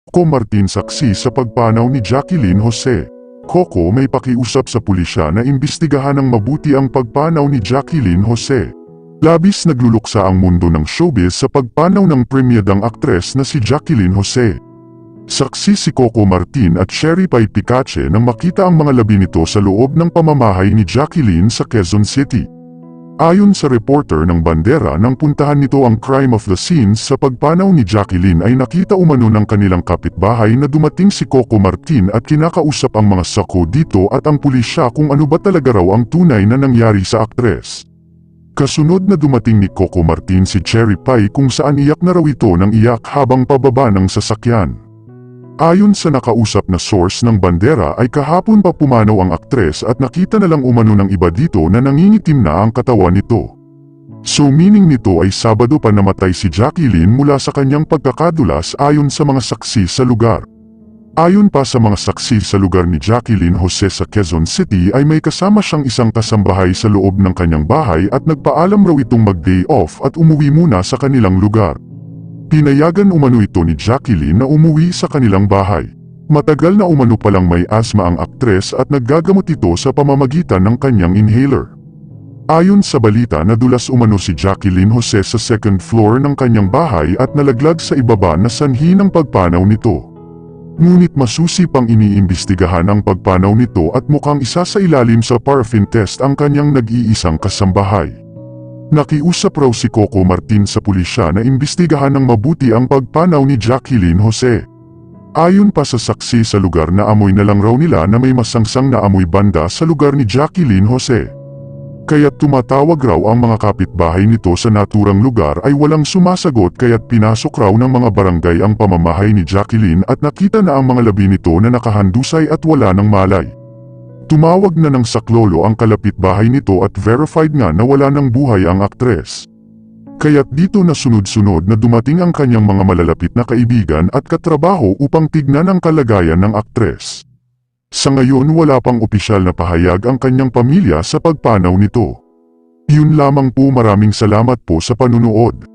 Coco Martin saksi sa pagpanaw ni Jacqueline Jose. Coco may pakiusap sa pulisya na imbestigahan ng mabuti ang pagpanaw ni Jacqueline Jose. Labis nagluluksa ang mundo ng showbiz sa pagpanaw ng premyadang aktres na si Jacqueline Jose. Saksi si Coco Martin at Sherry Pie Picache nang makita ang mga labi nito sa loob ng pamamahay ni Jacqueline sa Quezon City. Ayon sa reporter ng Bandera, nang puntahan nito ang crime of the scenes sa pagpanaw ni Jacqueline ay nakita umano ng kanilang kapitbahay na dumating si Coco Martin at kinakausap ang mga sako dito at ang pulisya kung ano ba talaga raw ang tunay na nangyari sa aktres. Kasunod na dumating ni Coco Martin si Cherry Pie kung saan iyak na raw ito ng iyak habang pababa ng sasakyan. Ayon sa nakausap na source ng Bandera ay kahapon pa pumanaw ang aktres at nakita na lang umano ng iba dito na nangingitim na ang katawan nito. So meaning nito ay Sabado pa namatay si Jacqueline mula sa kanyang pagkakadulas ayon sa mga saksi sa lugar. Ayon pa sa mga saksi sa lugar ni Jacqueline Jose sa Quezon City ay may kasama siyang isang kasambahay sa loob ng kanyang bahay at nagpaalam raw itong mag-day off at umuwi muna sa kanilang lugar. Pinayagan umano ito ni Jacqueline na umuwi sa kanilang bahay. Matagal na umano palang may asma ang aktres at naggagamot ito sa pamamagitan ng kanyang inhaler. Ayon sa balita, nadulas umano si Jacqueline Jose sa second floor ng kanyang bahay at nalaglag sa ibaba na sanhi ng pagpanaw nito. Ngunit masusi pang iniimbestigahan ang pagpanaw nito at mukhang isa sa ilalim sa paraffin test ang kanyang nag-iisang kasambahay. Nakiusap raw si Coco Martin sa pulisya na imbestigahan ng mabuti ang pagpanaw ni Jacqueline Jose. Ayon pa sa saksi sa lugar na amoy na lang raw nila na may masangsang na amoy banda sa lugar ni Jacqueline Jose. Kaya't tumatawag raw ang mga kapitbahay nito sa naturang lugar ay walang sumasagot kaya't pinasok raw ng mga barangay ang pamamahay ni Jacqueline at nakita na ang mga labi nito na nakahandusay at wala ng malay. Tumawag na ng saklolo ang kalapitbahay nito at verified nga na wala ng buhay ang aktres. Kaya't dito na sunod-sunod na dumating ang kanyang mga malalapit na kaibigan at katrabaho upang tignan ang kalagayan ng aktres. Sa ngayon wala pang opisyal na pahayag ang kanyang pamilya sa pagpanaw nito. Yun lamang po, maraming salamat po sa panunood.